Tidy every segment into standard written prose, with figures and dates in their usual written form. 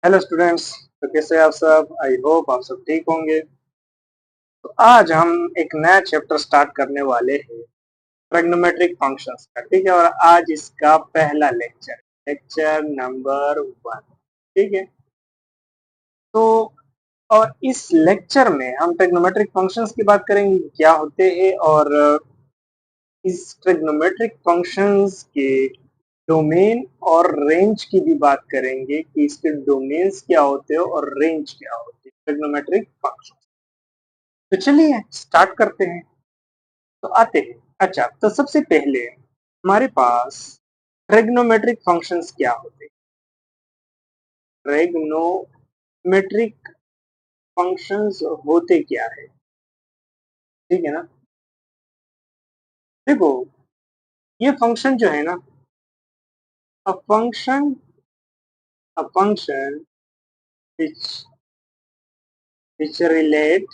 Hello students. तो कैसे हैं आप सब? आई होप आप सब ठीक होंगे। तो आज हम एक नया चैप्टर स्टार्ट करने वाले हैं, ट्रिग्नोमेट्रिक फंक्शंस का। ठीक है, और आज इसका पहला लेक्चर, लेक्चर नंबर 1। ठीक है, तो और इस लेक्चर में हम ट्रिग्नोमेट्रिक फंक्शंस की बात करेंगे, क्या होते हैं, और इस ट्रिग्नोमेट्रिक फंक्शंस के डोमेन और रेंज की भी बात करेंगे कि इसके डोमेन्स क्या होते हैं और रेंज क्या होती है ट्रिग्नोमेट्रिक फंक्शन। तो चलिए स्टार्ट करते हैं। तो आते हैं। अच्छा, तो सबसे पहले हमारे पास ट्रिग्नोमेट्रिक फंक्शंस क्या होते हैं। ट्रिग्नोमेट्रिक फंक्शंस होते क्या है? ठीक है ना। देखो, ये फंक्शन जो है ना, a function a function which which relate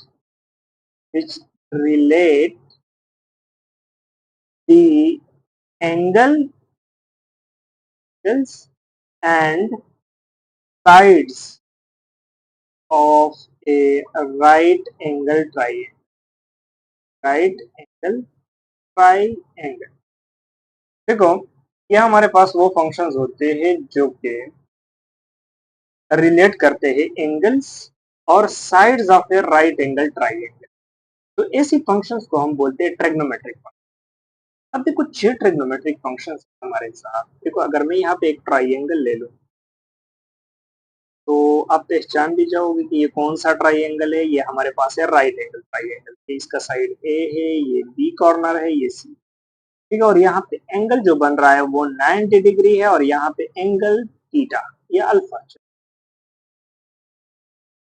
which relate the angles and sides of a right angle triangle. Right angle triangle. देखो, ये हमारे पास वो फंक्शंस होते हैं जो कि रिलेट करते हैं एंगल्स और sides of A right angle triangle. तो ऐसी फंक्शंस को हम बोलते हैं ट्रिग्नोमेट्रिक फंक्शन। अब देखो, 6 ट्रिग्नोमेट्रिक फंक्शंस हमारे साथ। देखो, अगर मैं यहाँ पे एक ट्राइंगल ले लूं तो आप पहचान भी जाओगे कि ये कौन सा ट्राइंगल है। ये हमारे पास है राइट एंगल ट्राइंगल। इसका साइड ए है, ये बी कॉर्नर है, ये सी। ठीक है, और यहाँ पे एंगल जो बन रहा है वो 90 डिग्री है, और यहाँ पे एंगल थीटा, ये अल्फा।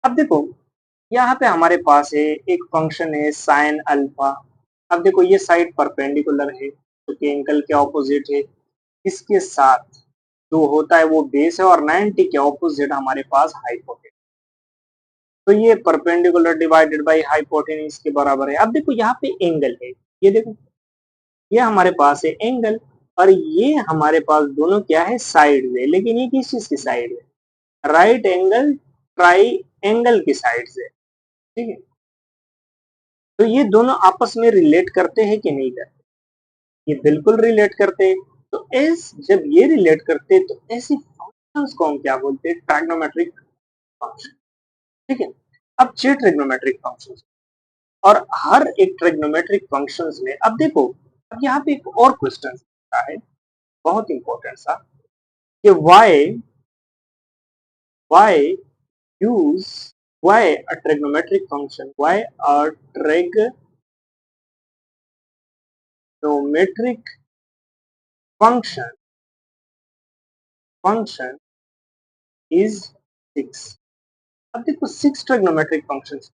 अब देखो, यहाँ पे हमारे पास है एक फंक्शन है साइन अल्फा। अब देखो, ये साइड परपेंडिकुलर है जो कि एंगल के ऑपोजिट है। इसके साथ जो होता है वो बेस है, और 90 के ऑपोजिट हमारे पास हाइपोटेन्यूज। तो ये परपेंडिकुलर डिवाइडेड बाय हाइपोटेन्यूज के बराबर है। अब देखो, यहाँ पे एंगल है, ये देखो, ये हमारे पास है एंगल, और ये हमारे पास दोनों क्या है, साइड है। लेकिन ये किस चीज की साइड है? राइट एंगल ट्राई एंगल की साइड से। ठीक है, तो ये दोनों आपस में रिलेट करते हैं कि नहीं करते? ये बिल्कुल रिलेट करते हैं। तो एस जब ये रिलेट करते हैं तो ऐसी फंक्शंस को हम क्या बोलते हैं? Trigonometric function. ठीक है, अब 6 ट्रिग्नोमेट्रिक फंक्शंस, और हर एक ट्रिग्नोमेट्रिक फंक्शंस में, अब देखो, अब यहाँ पे एक और क्वेश्चन है, बहुत इंपॉर्टेंट सा, कि why use why a trigonometric function why a trigonometric function is 6। अब देखो, 6 ट्रिग्नोमेट्रिक फंक्शंस।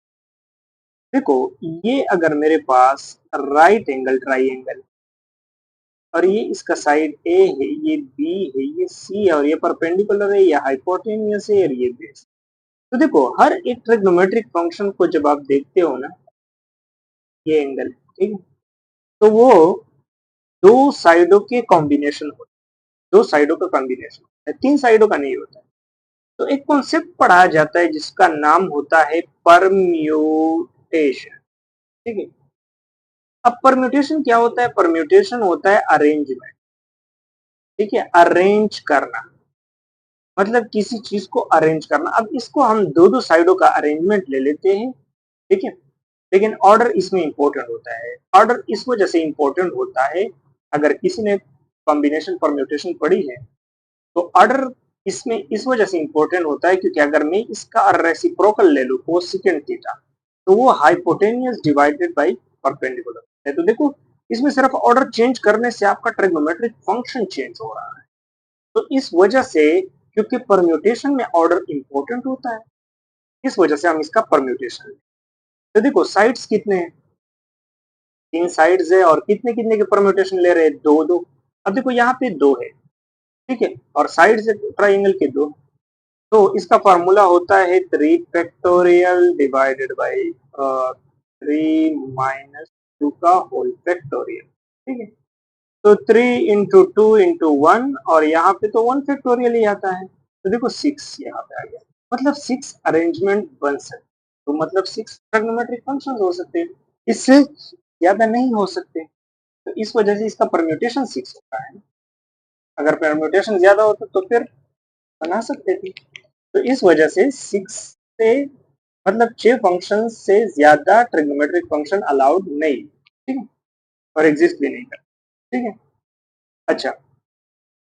देखो, ये अगर मेरे पास राइट एंगल ट्राइंगल, और ये इसका साइड ए है, ये बी है, ये सी है, और ये परपेंडिकुलर है, ये हाइपोटेन्यूस है, और ये बेस। तो देखो, हर एक ट्रिग्नोमेट्रिक फंक्शन को जब आप देखते हो ना, ये एंगल, ठीक है, तो वो दो साइडों के कॉम्बिनेशन होते हैं। दो साइडों का कॉम्बिनेशन होता है, तीन साइडों का नहीं होता है। तो एक कॉन्सेप्ट पढ़ाया जाता है जिसका नाम होता है परम्यूटेशन। ठीक है, अब परम्यूटेशन क्या होता है? परम्यूटेशन होता है अरेंजमेंट। ठीक है, अरेंज करना, मतलब किसी चीज को अरेंज करना। अब इसको हम दो दो साइडों का अरेंजमेंट ले लेते हैं। ठीक है, लेकिन ऑर्डर इसमें इंपॉर्टेंट होता है। ऑर्डर इस वजह से इंपॉर्टेंट होता है, अगर किसी ने कॉम्बिनेशन परम्यूटेशन पढ़ी है तो ऑर्डर इसमें इस वजह से इंपॉर्टेंट होता है, क्योंकि अगर मैं इसका रेसिप्रोकल ले लूं कोसेकेंट थीटा, तो वो हाइपोटेन्यूस डिवाइडेड बाय परपेंडिकुलर है। तो देखो, इसमें सिर्फ ऑर्डर चेंज करने से आपका ट्रिग्नोमेट्रिक फंक्शन चेंज हो रहा है। तो इस वजह से, क्योंकि परम्यूटेशन में ऑर्डर इंपॉर्टेंट होता है, इस वजह से हम इसका परम्यूटेशन। तो देखो, साइड्स कितने हैं? 3 साइड्स है, और कितने कितने के परम्यूटेशन ले रहे हैं? दो दो। अब देखो, यहाँ पे 2 है, ठीक है, और साइड्स है ट्राइंगल के 2। तो इसका फॉर्मूला होता है 3 फैक्टोरियल डिवाइडेड बाय 3 माइनस 2 का होल फैक्टोरियल। ठीक है, तो 3 इंटू 2 इंटू 1, और यहाँ पे तो 1 फैक्टोरियल ही आता है। तो देखो, 6 यहाँ पे आ गया। मतलब 6 अरेंजमेंट बन सकते, तो मतलब 6 ट्रिग्नोमेट्रिक फंक्शंस हो सकते हैं, इससे ज्यादा नहीं हो सकते। तो इस वजह से इसका परम्यूटेशन 6 होता है। अगर परम्यूटेशन ज्यादा होता तो फिर बना सकते थे। तो इस वजह से 6 से मतलब 6 फंक्शन से ज्यादा ट्रिग्नोमेट्रिक फंक्शन अलाउड नहीं, ठीक है, और एग्जिस्ट भी नहीं करते, ठीक है। अच्छा,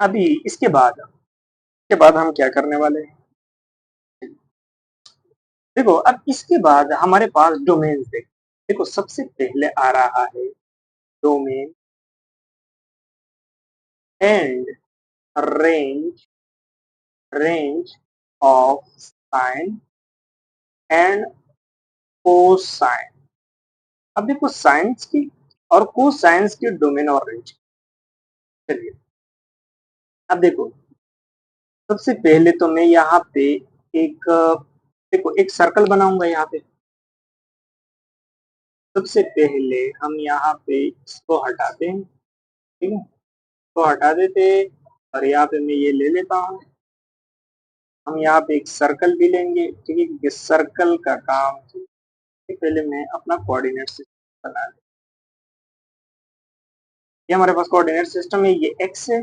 अभी इसके बाद हम क्या करने वाले हैं, देखो अब इसके बाद हमारे पास डोमेन देखो सबसे पहले आ रहा है domain and range of sine and cosine. अब देखो साइंस की और कोसाइंस की डोमेन और रेंज, चलिए अब देखो सबसे पहले तो मैं यहाँ पे एक देखो एक सर्कल बनाऊंगा यहाँ पे। सबसे पहले हम यहाँ पे इसको हटाते हैं, ठीक है, इसको हटा देते और यहाँ पे मैं ये ले लेता हूँ। हम यहाँ पे एक सर्कल भी लेंगे, ठीक है, क्योंकि सर्कल का काम पहले मैं अपना कोऑर्डिनेट सिस्टम बना लें। ये हमारे पास कोऑर्डिनेट सिस्टम है, ये एक्स है,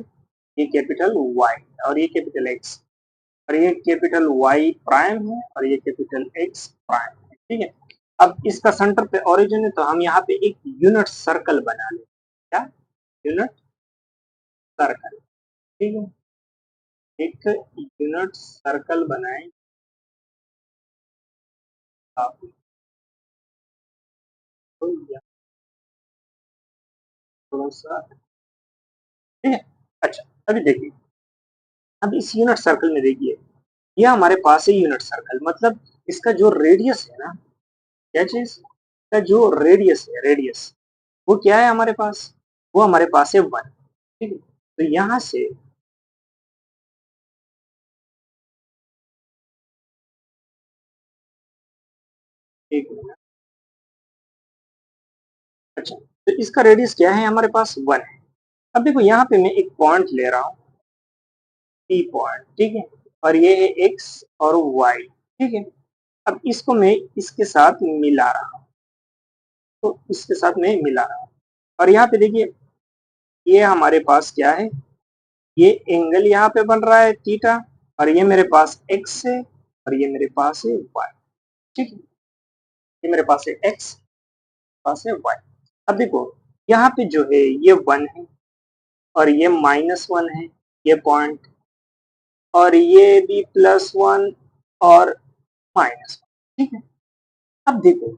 ये कैपिटल वाई और ये कैपिटल एक्स, और ये कैपिटल वाई प्राइम है और ये कैपिटल एक्स प्राइम है, ठीक है। अब इसका सेंटर पे ओरिजिन है, तो हम यहाँ पे एक यूनिट सर्कल बना लें। क्या यूनिट सर्कल, ठीक है, एक यूनिट सर्कल बनाएं आप, तो थोड़ा सा, ठीक है। अच्छा, अभी देखिए, अब इस यूनिट सर्कल में देखिए ये हमारे पास है यूनिट सर्कल, मतलब इसका जो रेडियस है ना, क्या चीज का जो रेडियस वो क्या है हमारे पास, वो हमारे पास है 1, ठीक है। तो यहाँ से एक मिनट, अच्छा, तो इसका रेडियस क्या है हमारे पास 1 है। अब देखो यहाँ पे मैं एक पॉइंट ले रहा हूँ, पी पॉइंट, ठीक है, और ये है एक्स और वाई, ठीक है। अब इसको मैं इसके साथ मिला रहा हूँ, तो इसके साथ मैं मिला रहा हूँ, और यहाँ पे देखिए ये हमारे पास क्या है, ये एंगल यहाँ पे बन रहा है थीटा, और ये मेरे पास एक्स है और ये मेरे पास है वाई, ठीक है। ये मेरे पास है एक्स, पास है वाई। अब देखो यहाँ पे जो है ये 1 है और ये -1 है, ये पॉइंट, और ये भी +1 और -1, ठीक है। अब देखो,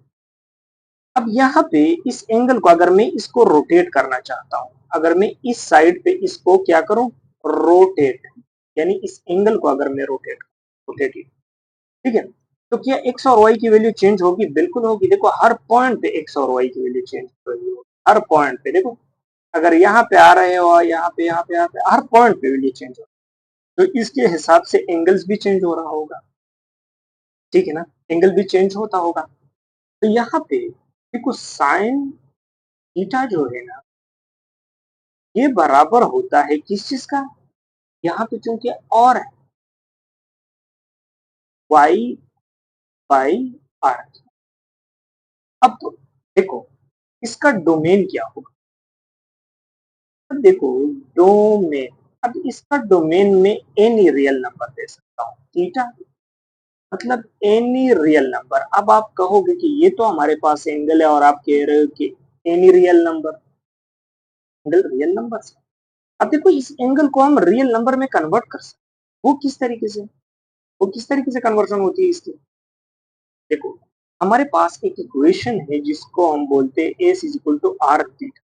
अब यहाँ पे इस एंगल को अगर मैं इसको रोटेट करना चाहता हूँ, अगर मैं इस साइड पे इसको क्या करूँ, रोटेट, यानी इस एंगल को अगर मैं रोटेट, ठीक है, तो क्या एक्स और वाई की वैल्यू चेंज होगी, बिल्कुल होगी। देखो हर पॉइंट पे एक्स और वाई की वैल्यू चेंज हो रही है, हर पॉइंट पे देखो, अगर यहाँ पे आ रहे हो, यहाँ पे हर पॉइंट पे वैल्यू चेंज हो, तो इसके हिसाब से एंगल्स भी चेंज हो रहा होगा, ठीक है ना, एंगल भी चेंज होता होगा। तो यहाँ पे देखो साइन थीटा जो है ना, ये बराबर होता है किस चीज का, यहाँ पे चूंकि और है, वाई बाई आर। अब तो देखो इसका डोमेन क्या होगा, अब देखो डोमेन, अब इसका डोमेन में एनी रियल नंबर दे सकता हूँ, थीटा मतलब एनी रियल नंबर। अब आप कहोगे कि ये तो हमारे पास एंगल है और आप कह रहे हो कि any real number, angle real number से, अब देखो इस एंगल को हम रियल नंबर में कन्वर्ट कर सकते हैं। वो किस तरीके से, वो किस तरीके से कन्वर्जन होती है इसकी, देखो हमारे पास एक इक्वेशन है जिसको हम बोलते हैं s is equal to r theta.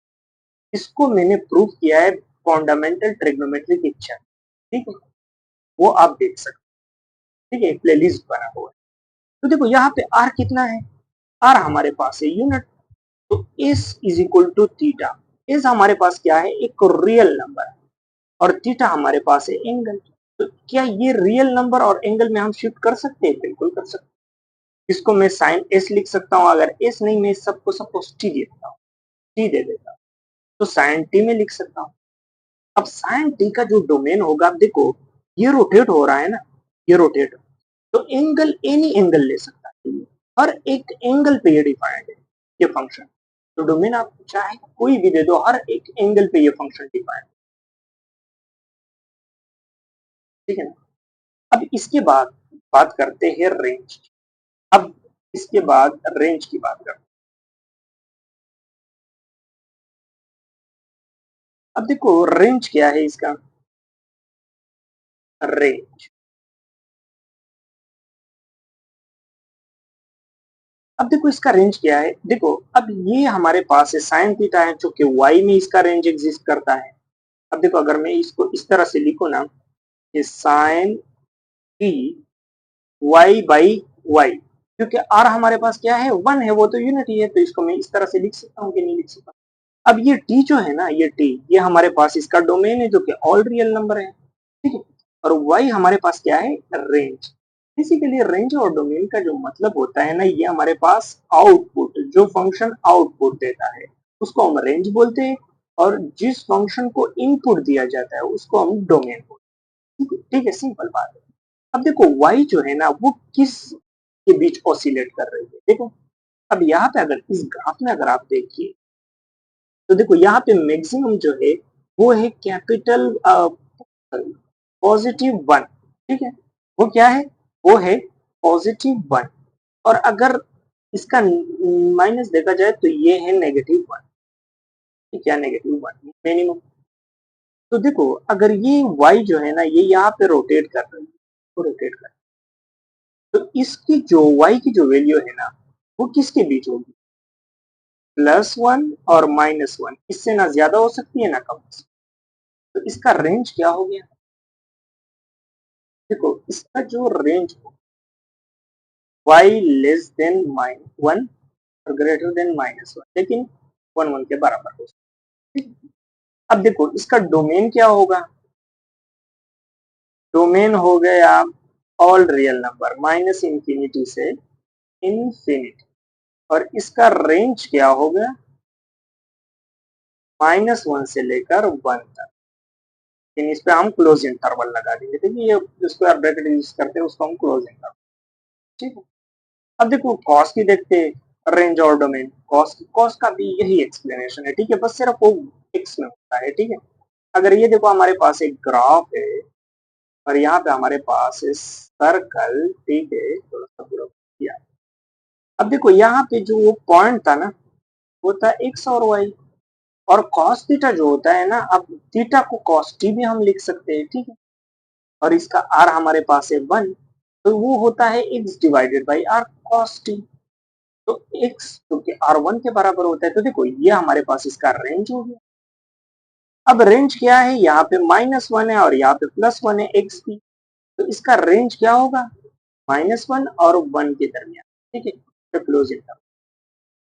इसको मैंने प्रूव किया है फंडामेंटल ट्रिग्नोमेट्री की इच्छा, ठीक है, वो आप देख सकते हैं, ठीक है, प्लेलिस्ट बना हुआ है। तो देखो यहाँ पे आर कितना है, आर हमारे पास है यूनिट, तो s is equal to theta. S हमारे पास क्या है, एक रियल नंबर है, और थीटा हमारे पास है एंगल। तो क्या ये रियल नंबर और एंगल में हम शिफ्ट कर सकते हैं, बिल्कुल कर सकते हैं। इसको मैं साइन एस लिख सकता हूँ, अगर एस नहीं मैं सबको सपोज टी दे देता हूँ, टी दे देता हूँ, तो साइन टी में लिख सकता हूँ। अब साइन टी का जो डोमेन होगा, अब देखो ये रोटेट हो रहा है ना, ये रोटेट, तो एंगल एनी एंगल ले सकता है, हर एक एंगल पे ये डिफाइंड है ये फंक्शन। तो डोमेन आप चाहे कोई भी दे दो, हर एक एंगल पे ये फंक्शन डिफाइंड, ठीक है ना। अब इसके बाद बात करते हैं रेंज। अब इसके बाद रेंज की बात करते हैं। अब देखो रेंज क्या है इसका, रेंज। अब देखो इसका रेंज क्या है, देखो अब ये हमारे पास है साइन थीटा है, जो कि वाई में इसका रेंज एग्जिस्ट करता है। अब देखो अगर मैं इसको इस तरह से लिखूं ना, कि साइन थी वाई बाई वाई, क्योंकि आर हमारे पास क्या है, वन है, वो तो यूनिटी है, तो इसको मैं इस तरह से लिख सकता हूँ कि नहीं लिख सकता। अब ये टी जो है ना, ये टी ये हमारे पास इसका डोमेन है, जो कि ऑल रियल नंबर है, ठीक है। और वाई हमारे पास क्या है, रेंज। बेसिकली रेंज और डोमेन का जो मतलब होता है ना, ये हमारे पास आउटपुट, जो फंक्शन आउटपुट देता है उसको हम रेंज बोलते हैं, और जिस फंक्शन को इनपुट दिया जाता है उसको हम डोमेन बोलते हैं, ठीक है, सिंपल बात है। अब देखो y जो है ना, वो किस के बीच ऑसिलेट कर रही है, देखो। अब यहाँ पे अगर इस ग्राफ में अगर आप देखिए, तो देखो यहाँ पे मैक्सिमम जो है वो है कैपिटल पॉजिटिव वन, ठीक है। वो क्या है, वो है पॉजिटिव वन। और अगर इसका माइनस देखा जाए तो ये है नेगेटिव वन, क्या नेगेटिव वन मिनिमम। तो देखो अगर ये y जो है ना, ये यहाँ पे रोटेट कर रही है, तो रोटेट कर, तो इसकी जो y की जो वैल्यू है ना, वो किसके बीच होगी, +1 और -1, इससे ना ज्यादा हो सकती है ना कम हो सकती है। तो इसका रेंज क्या हो गया, देखो इसका जो रेंज y लेस देन -1 और ग्रेटर देन -1, लेकिन 1 के बराबर हो सकती है। अब देखो इसका डोमेन क्या होगा, डोमेन हो गया all real number minus infinity से इंफिनिटी, और इसका रेंज क्या होगा, -1 से लेकर 1 तक। लेकिन इस पे हम क्लोज इंटरवल लगा देंगे, देखिए ये स्क्वायर ब्रैकेट यूज करते हैं उसको हम क्लोज इंटरवल, ठीक है। अब देखो कॉस की देखते हैं, रेंज और डोमेन, कॉस का भी यही एक्सप्लेनेशन है, ठीक है, बस सिर्फ वो एक्स में होता है, ठीक है। अगर ये देखो हमारे पास एक ग्राफ है, और यहाँ पे हमारे पास है सर्कल, ठीक है, थोड़ा सा पूरा किया। अब देखो यहाँ पे जो वो पॉइंट था ना, वो था एक्स और वाई, और कॉस थीटा जो होता है ना, अब थीटा को कॉस टी भी हम लिख सकते हैं, ठीक है। और इसका आर हमारे पास है 1, तो वो होता है x divided by r cos t. तो x क्योंकि r1 के बराबर होता है, तो देखो ये हमारे पास इसका रेंज हो गया। अब रेंज क्या है, यहाँ पे -1 है और यहाँ पे +1 है x की, तो इसका रेंज क्या होगा, -1 और 1 के दरमियान, ठीक है, तो क्लोज इंटरवल।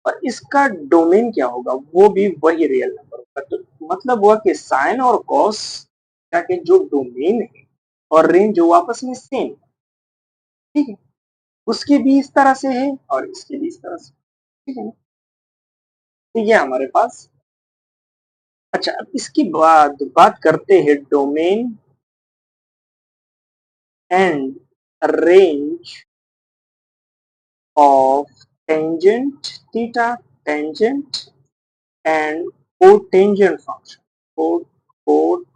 और इसका डोमेन क्या होगा, वो भी वही रियल नंबर होगा। तो मतलब हुआ कि साइन और कॉस का के जो डोमेन है और रेंज जो आपस में सेम, ठीक है, उसके भी इस तरह से है और इसके भी इस तरह से, ठीक है ना। तो ये हमारे पास, अच्छा अब इसके बाद बात करते हैं domain and range of tangent theta, tangent and cotangent function, cotangent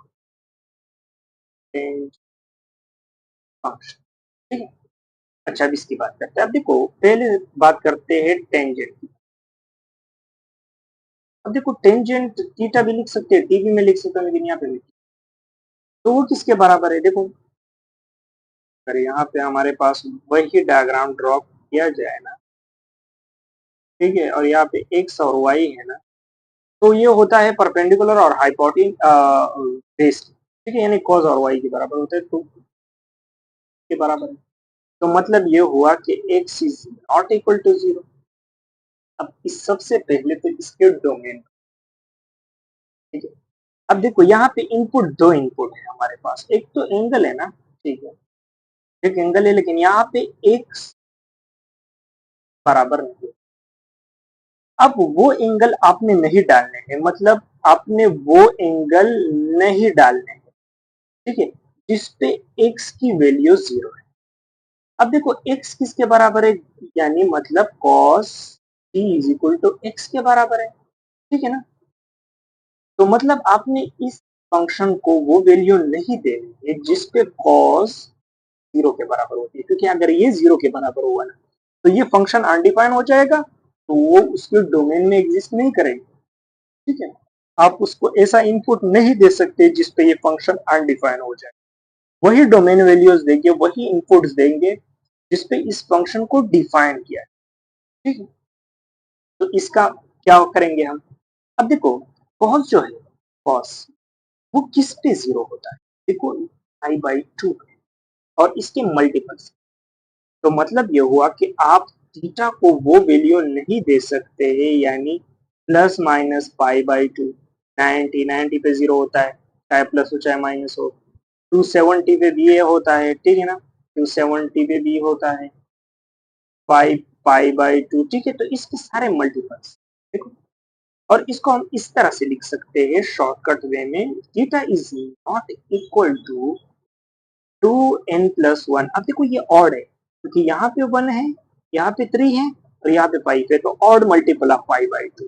function, ठीक है। अच्छा अब इसकी बात करते हैं, अब देखो पहले बात करते हैं टेंजेंट की। अब देखो टेंजेंट थीटा भी लिख सकते हैं, टी भी में लिख सकते हैं, लेकिन यहाँ पे लिख, तो वो किसके बराबर है, देखो अगर यहाँ पे हमारे पास वही डायग्राम ड्रॉ किया जाए ना, ठीक है, और यहाँ पे एक्स और वाई है ना, तो ये होता है परपेंडिकुलर और हाइपोटेन्यूज बेस्ड, ठीक है, यानी कॉस और वाई के बराबर होता है, तो के बराबर है। तो मतलब ये हुआ कि x is not equal to 0। अब इस सबसे पहले तो इसके डोमेन, ठीक है। अब देखो यहाँ पे इनपुट, दो इनपुट है हमारे पास, एक तो एंगल है ना, ठीक है, एक एंगल है, लेकिन यहाँ पे एक्स बराबर नहीं है। अब वो एंगल आपने नहीं डालने हैं, मतलब आपने वो एंगल नहीं डालने हैं, ठीक है, जिसपे x की वैल्यू 0 है। अब देखो x किसके बराबर है, यानी मतलब cos t is equal to x के बराबर है, ठीक है ना। तो मतलब आपने इस फंक्शन को वो वैल्यू नहीं देनी है जिसपे cos 0 के बराबर होती है, क्योंकि अगर ये 0 के बराबर हुआ ना तो ये फंक्शन अनडिफाइन हो जाएगा, तो वो उसके डोमेन में एग्जिस्ट नहीं करेगी, ठीक है। आप उसको ऐसा इनपुट नहीं दे सकते जिसपे ये फंक्शन अनडिफाइन हो जाए, वही डोमेन वैल्यूज देंगे, वही इनपुट्स देंगे जिसपे इस फंक्शन को डिफाइन किया है, ठीक है। तो इसका क्या करेंगे हम, अब देखो cos जो है, cos वो किस पे 0 होता है, देखो I/2 और इसके मल्टीपल्स। तो मतलब ये हुआ कि आप थीटा को वो वैल्यू नहीं दे सकते हैं, यानी प्लस माइनस पाई/2, 90 पे 0 होता है, चाहे प्लस हो चाहे माइनस हो। 270 पे भी ये होता है, ठीक है ना, 270 पे भी होता है, पाई/2, ठीक है। तो इसके सारे मल्टीपल्स देखो, और इसको हम इस तरह से लिख सकते हैं शॉर्टकट वे में, theta is not equal to 2n+1। अब देखो ये ऑड है क्योंकि यहाँ पे 1 है, यहाँ पे 3 है और यहाँ पे 5 है, तो ऑड मल्टीपल ऑफ पाई/2।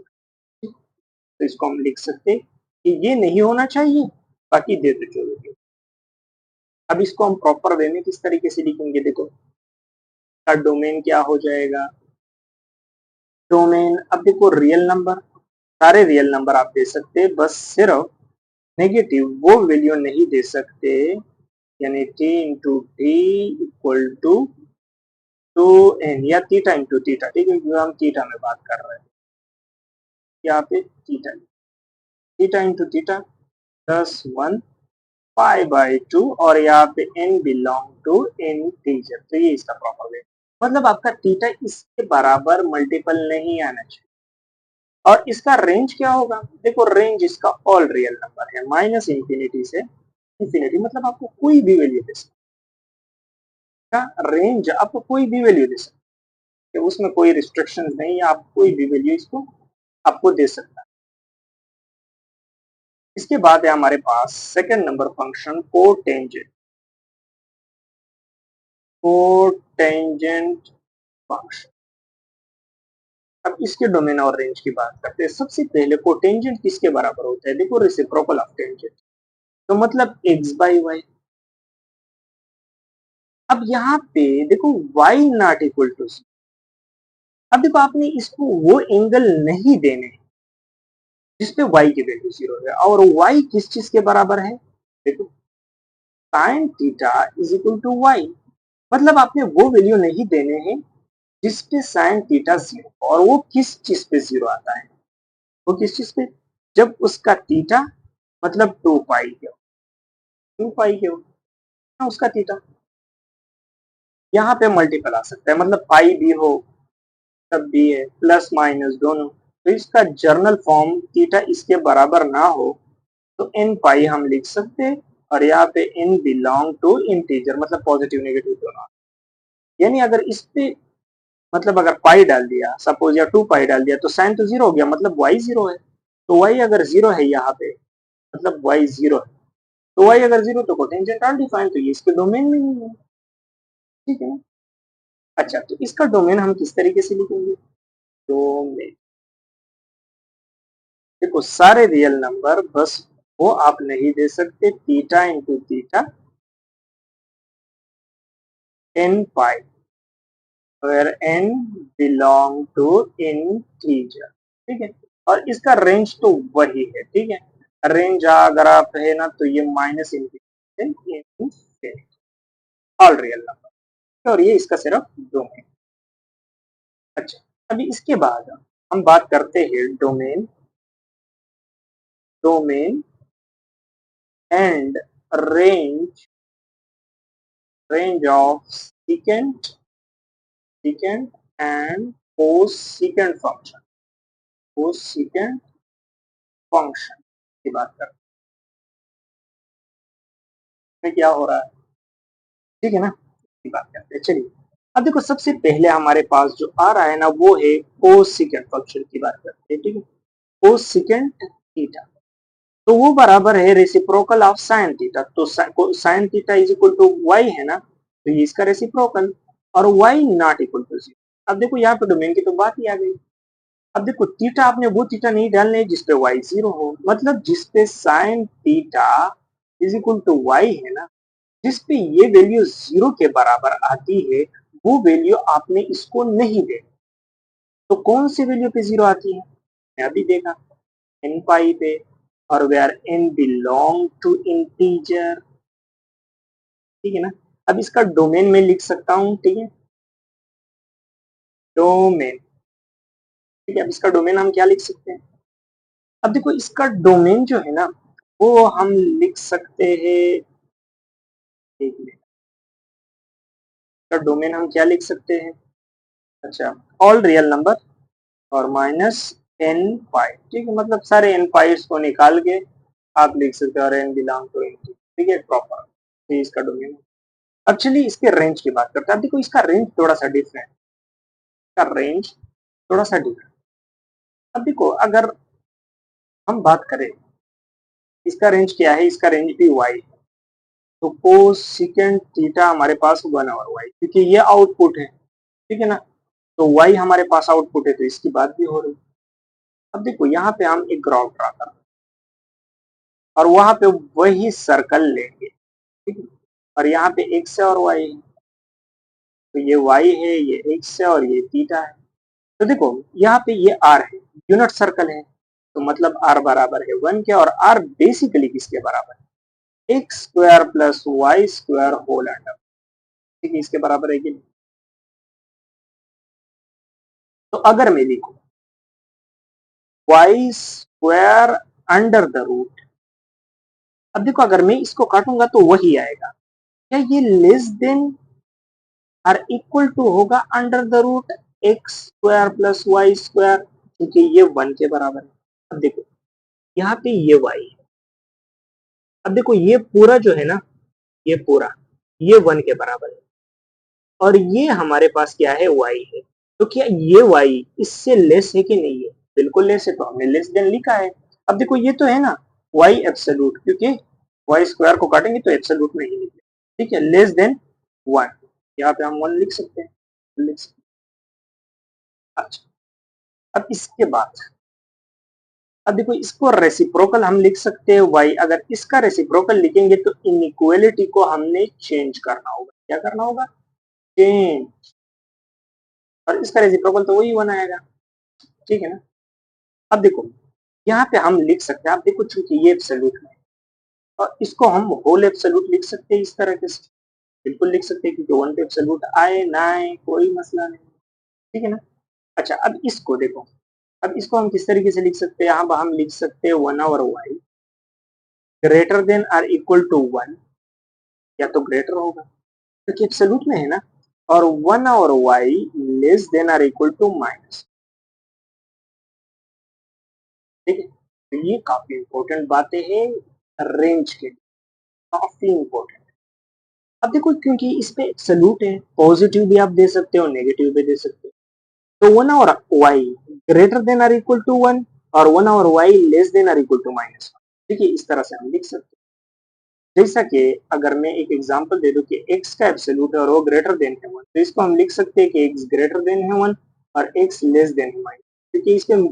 तो इसको हम लिख सकते हैं कि ये नहीं होना चाहिए, बाकी दे दो जो भी। अब इसको हम प्रॉपर वे में किस तरीके से लिखेंगे, देखो का डोमेन क्या हो जाएगा, डोमेन, अब देखो रियल नंबर, सारे रियल नंबर आप दे सकते हैं, बस सिर्फ नेगेटिव वो वैल्यू नहीं दे सकते, यानी t into t equal to 2n या थीटा इंटू थीटा, ठीक है, क्योंकि हम थीटा में बात कर रहे हैं, यहाँ पे theta, theta into theta plus 1 पाई/2, और यहाँ पे n बिलोंग टू इंटीजर, तो ये इसका प्रॉपर वे, मतलब आपका थीटा इसके बराबर मल्टीपल नहीं आना चाहिए। और इसका रेंज क्या होगा, देखो रेंज इसका ऑल रियल नंबर है, माइनस इंफिनिटी से इंफिनिटी, मतलब आपको कोई भी वैल्यू दे सकते हैं, रेंज आपको कोई भी वैल्यू दे सकते हैं, उसमें कोई रिस्ट्रिक्शन नहीं है, आप कोई भी वैल्यू इसको आपको दे सकता है। इसके बाद है हमारे पास second number function cotangent, cotangent function. अब इसके डोमेन और रेंज की बात करते हैं। सबसे पहले कोटेंजेंट किसके बराबर होता है, देखो रेसिप्रोकल ऑफ टेंजेंट, तो मतलब x/y। अब यहाँ पे देखो y नॉट इक्वल टू, अब देखो आपने इसको वो एंगल नहीं देने जिसपे y की वैल्यू 0 है, और y किस चीज के बराबर है, देखो sin theta is equal to y, मतलब आपने वो वैल्यू नहीं देने हैं जिसपे sin थीटा 0, और वो किस चीज पे 0 आता है, वो किस चीज पे, जब उसका थीटा मतलब 2 पाई के हो, 2 पाई के हो ना उसका थीटा, यहाँ पे मल्टीपल आ सकता है, मतलब पाई भी हो तब भी है, प्लस माइनस दोनों। तो इसका जर्नल फॉर्म थीटा इसके बराबर ना हो तो n पाई हम लिख सकते हैं, और यहाँ पे n बिलोंग टू इंटीजर, मतलब पॉजिटिव नेगेटिव दोनों, यानी अगर इस पे मतलब अगर पाई डाल दिया सपोज, या 2 पाई डाल दिया, तो साइन तो 0 हो गया, मतलब y 0 है, तो y अगर 0 है यहाँ पे, मतलब y 0 है, तो y अगर 0 तो कोटेंजेंट अनडिफाइंड, तो ये इसके डोमेन में नहीं है, ठीक है ना। अच्छा, तो इसका डोमेन हम किस तरीके से लिखेंगे, डोमेन, देखो सारे रियल नंबर, बस वो आप नहीं दे सकते, theta into theta n pi, where n belong to integer, ठीक है। और इसका रेंज तो वही है, ठीक है, रेंज अगर आप है ना तो ये minus infinity all real number, और ये इसका सिर्फ डोमेन। अच्छा, अभी इसके बाद हम बात करते हैं domain, domain and range, range of second, second and cosecant function, cosecant function की बात करते हैं, क्या हो रहा है, ठीक है ना, की बात करते हैं, चलिए। अब देखो सबसे पहले हमारे पास जो आ रहा है ना वो है कोसेकेंड फंक्शन की बात करते हैं, ठीक है, कोसेकेंड थीटा, तो वो बराबर है रेसिप्रोकल ऑफ साइन थीटा, तो sine theta is equal to y है ना, तो ये इसका रेसिप्रोकल, और y नॉट इक्वल टू 0। अब देखो यहाँ पे डोमेन की तो बात ही आ गई। अब देखो थीटा आपने वो थीटा नहीं डालने है जिसपे y 0 हो, मतलब जिसपे sine theta is equal to y है ना, जिसपे ये वैल्यू 0 के बराबर आती है, वो वैल्यू आपने इसको नहीं दे। तो कौन सी वैल्यू पे 0 आती है, मैं अभी देखा n पाई पे, और where n belong to integer, ठीक है ना। अब इसका डोमेन में लिख सकता हूँ, ठीक है, डोमेन, ठीक है। अब इसका डोमेन हम क्या लिख सकते हैं, अब देखो इसका डोमेन जो है ना, वो हम लिख सकते हैं, एक मिनट, इसका डोमेन हम क्या लिख सकते हैं, अच्छा, ऑल रियल नंबर और माइनस एन पाई, ठीक है, मतलब सारे एन पाइस को निकाल के आप लिख सकते हो, और एन बिलोंग टू एन, ठीक है, प्रॉपर, ये इसका डोमेन है। अब चलिए इसके रेंज की बात करते हैं। अब देखो इसका रेंज थोड़ा सा डिफरेंट, इसका रेंज थोड़ा सा डिफरेंट। अब देखो अगर हम बात करें, इसका रेंज क्या है, इसका रेंज भी वाई, तो कोस सिकेंड थीटा हमारे पास 1/y, क्योंकि ये आउटपुट है, ठीक है ना, तो y हमारे पास आउटपुट है, तो इसकी बात भी हो रही है। अब देखो यहाँ पे हम एक ग्राफ ड्रा कर, और वहां पे वही सर्कल लेंगे, ठीक है, और यहाँ पे x है और y है, तो ये y है, ये x है और ये थीटा है। तो देखो यहाँ पे ये r है, यूनिट सर्कल है, तो मतलब r बराबर है 1 के, और r बेसिकली किसके बराबर है, x square plus y square whole under, ठीक है, इसके बराबर है कि नहीं। तो अगर मैं लिखूं y square under the root, अब देखो अगर मैं इसको काटूंगा तो वही आएगा, क्या ये लेस देन और इक्वल टू होगा under the root x square plus y square, क्योंकि ये 1 के बराबर है। अब देखो यहाँ पे ये y है, अब देखो ये पूरा जो है ना, ये पूरा, ये 1 के बराबर है, और ये हमारे पास क्या है, y है, तो क्या ये y इससे लेस है कि नहीं है, बिल्कुल लेस है, तो हमने लेस देन लिखा है। अब देखो ये तो है ना y एब्सोल्यूट, क्योंकि y स्क्वायर को काटेंगे तो एब्सोल्यूट नहीं निकले, ठीक है, लेस देन 1, यहाँ पे हम 1 लिख सकते हैं, लिख सकते हैं। अच्छा, अब इसके बाद, अब देखो इसको रेसिप्रोकल हम लिख सकते हैं y, अगर इसका रेसिप्रोकल लिखेंगे तो इनइक्वालिटी को हमने चेंज करना होगा, क्या करना होगा, चेंज, और इसका रेसिप्रोकल तो वही बनाएगा, ठीक है ना। अब देखो यहाँ पे हम लिख सकते हैं, आप देखो चूंकि ये एब्सोल्यूट है, और इसको हम होल एब्सोल्यूट लिख सकते हैं इस तरह के, बिल्कुल लिख सकते हैं, क्योंकि 1 पे एब्सोल्यूट आए ना आए कोई मसला नहीं, ठीक है ना। अच्छा अब इसको देखो, अब इसको हम किस तरीके से लिख सकते हैं, यहाँ हम लिख सकते हैं 1 over y greater than or equal to 1, या तो ग्रेटर होगा क्योंकि एब्सोल्यूट में है ना, और 1 और y less than or equal to minus, ठीक है। तो ये काफी इंपॉर्टेंट बातें हैं रेंज के लिए, काफी इंपॉर्टेंट। अब देखो क्योंकि इस पे एब्सोल्यूट है, पॉजिटिव भी आप दे सकते हो, नेगेटिव भी दे सकते हो, तो 1 और y greater than or equal to 1, और 1 और y less than or equal to minus 1, ठीक है, इस तरह से हम लिख सकते हैं। जैसा कि अगर मैं एक एग्जांपल दे दूं कि x का एब्सोल्यूट है और वो ग्रेटर देन है 1, तो इसको हम लिख सकते हैं कि x ग्रेटर देन है 1 और x लेस देन है माइनस, क्योंकि इसके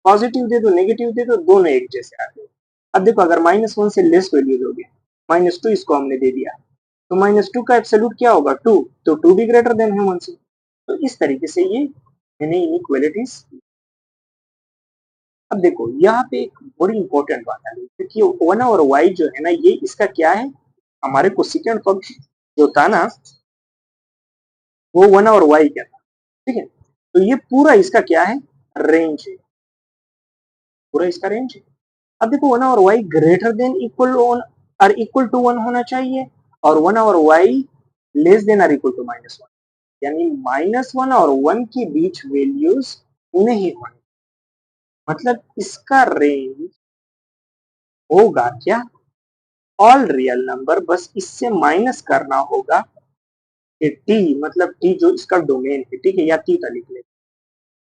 पॉजिटिव दे दो नेगेटिव दे दो दोनों एक जैसे आते हैं। अब देखो अगर -1 से लेस वैल्यू दोगे, -2 इसको हमने दे दिया, तो -2 का एब्सोल्यूट क्या होगा, 2, तो 2 भी ग्रेटर देन है 1 से, तो इस तरीके से ये मैंने इनइक्वालिटीज। अब देखो यहाँ पे एक बड़ी इंपॉर्टेंट बात आ गई, क्योंकि 1 और y जो है ना, ये इसका क्या है, हमारे कोसिकेंड फंक्शन जो था ना, वो 1 और y क्या था, ठीक है, तो ये पूरा इसका क्या है, रेंज है, पूरा इसका रेंज है। अब देखो 1 और y greater than equal on और इक्वल टू 1 होना चाहिए, और 1 और y लेस देन और इक्वल टू -1, यानी -1 और 1 के बीच वैल्यूज नहीं होनी, मतलब इसका रेंज होगा क्या, ऑल रियल नंबर, बस इससे माइनस करना होगा कि t, मतलब t जो इसका डोमेन है, ठीक है, या थीटा लिख ले,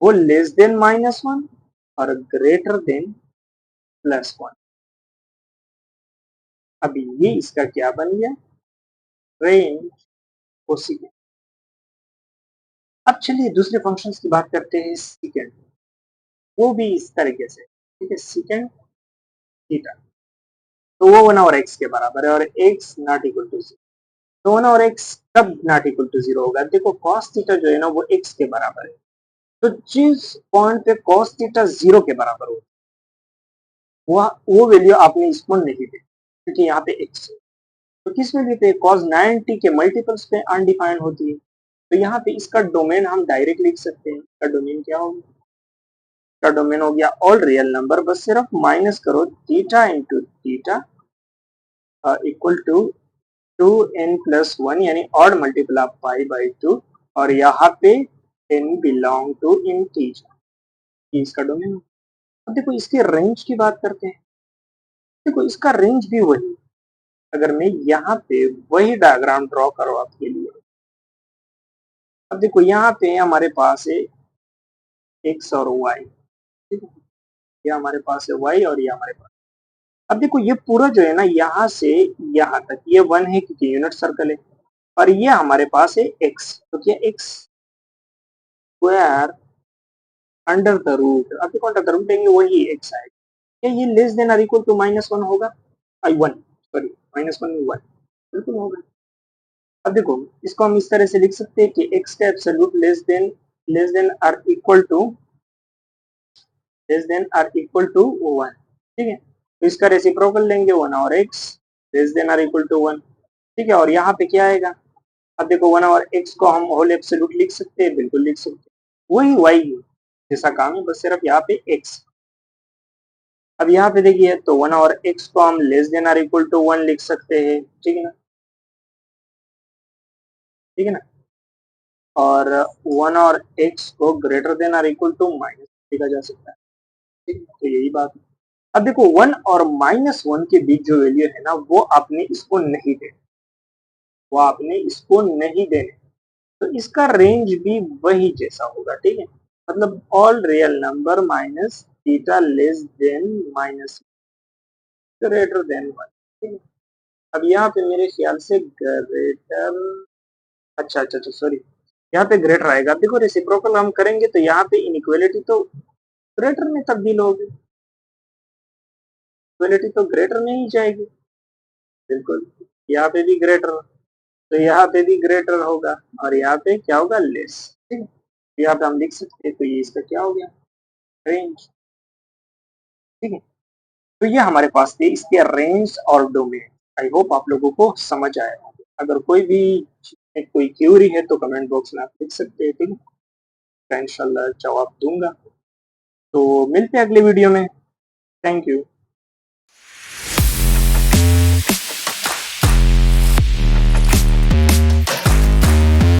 वो लेस देन -1 और ग्रेटर देन +1। अभी ये इसका क्या बन गया, रेंज कोसिकेंट, अब चलिए दूसरे फंक्शंस की बात करते हैं, सीकेंड। वो भी इस तरीके से, ठीक है, सीकेंड थीटा, तो वो 1/x के बराबर है और x नॉट इक्वल टू 0। तो 1/x कब नॉट इक्वल टू 0 होगा? देखो cos थीटा जो है ना वो x के बराबर है, तो जिस पॉइंट पे cos थीटा 0 के बराबर हो वो वैल्यू आपने इसको नहीं दी, क्योंकि यहाँ पे x है। तो किस वैल्यू पे? cos 90 के मल्टीपल्स पे अनडिफाइंड होती है, तो यहाँ पे इसका डोमेन हम डायरेक्ट लिख सकते हैं। इसका डोमेन क्या होगा? इसका डोमेन हो गया ऑल रियल नंबर, बस सिर्फ माइनस करो theta into theta equal to 2n+1, यानी odd multiple of pi by 2, और यहाँ पे n बिलोंग टू इंटीजर, ये इसका डोमेन। अब देखो इसके रेंज की बात करते हैं। देखो इसका रेंज भी वही, अगर मैं यहाँ पे वही डायग्राम ड्रॉ करो आपके लिए। अब देखो यहाँ पे हमारे पास है x और y, ठीक है, ये हमारे पास है y और ये हमारे पास। अब देखो ये पूरा जो है ना यहाँ से यहाँ तक ये 1 है क्योंकि यूनिट सर्कल है, और ये हमारे पास है x, तो क्या x square under the root. अब देखो अंडर द रूट लेंगे वही x आएगा। क्या ये लेस देन और इक्वल टू -1 होगा? आई 1 सॉरी, -1 में 1 बिल्कुल होगा। अब देखो इसको हम इस तरह से लिख सकते हैं कि x का एब्सोल्यूट लेस देन और इक्वल टू वन, ठीक है, तो इसका रेसिप्रोकल लेंगे 1 और x लेस देन और इक्वल टू 1, ठीक है, और यहाँ पे क्या आएगा? अब देखो 1 और x को हम होल एब्सोल्यूट लिख सकते हैं, बिल्कुल लिख सकते हैं, वही y जैसा काम है, बस सिर्फ यहाँ पे x। अब यहाँ पे देखिए तो 1 और x को हम लेस देन और इक्वल टू 1 लिख सकते हैं, ठीक है ना, ठीक है ना, और 1 और x को ग्रेटर देन और इक्वल टू माइनस लिखा जा सकता है, ठीक है, तो यही बात है। अब देखो 1 और -1 के बीच जो वैल्यू है ना वो आपने इसको नहीं देना, वो आपने इसको नहीं देने, तो इसका रेंज भी वही जैसा होगा, ठीक है, मतलब all real number minus theta less than minus greater than 1, ठीक है। अब यहाँ पे मेरे ख्याल से ग्रेटर, अच्छा सॉरी, यहाँ पे ग्रेटर आएगा। अब देखो रेसिप्रोकल हम करेंगे तो यहाँ पे इनइक्वालिटी तो ग्रेटर में तब्दील होगी, इक्वालिटी तो ग्रेटर में ही जाएगी, बिल्कुल, यहाँ पे भी ग्रेटर, तो यहाँ पे भी ग्रेटर होगा, और यहाँ पे क्या होगा? लेस, ठीक है, यहाँ पे हम लिख सकते हैं, तो ये इसका क्या हो गया? रेंज, ठीक है, तो ये हमारे पास थे इसके रेंज और डोमेन। आई होप आप लोगों को समझ आया होगा। अगर कोई भी कोई क्यूरी है तो कमेंट बॉक्स में आप लिख सकते हैं, ठीक है, मैं इंशाल्लाह जवाब दूंगा। तो मिलते हैं अगले वीडियो में। Thank you.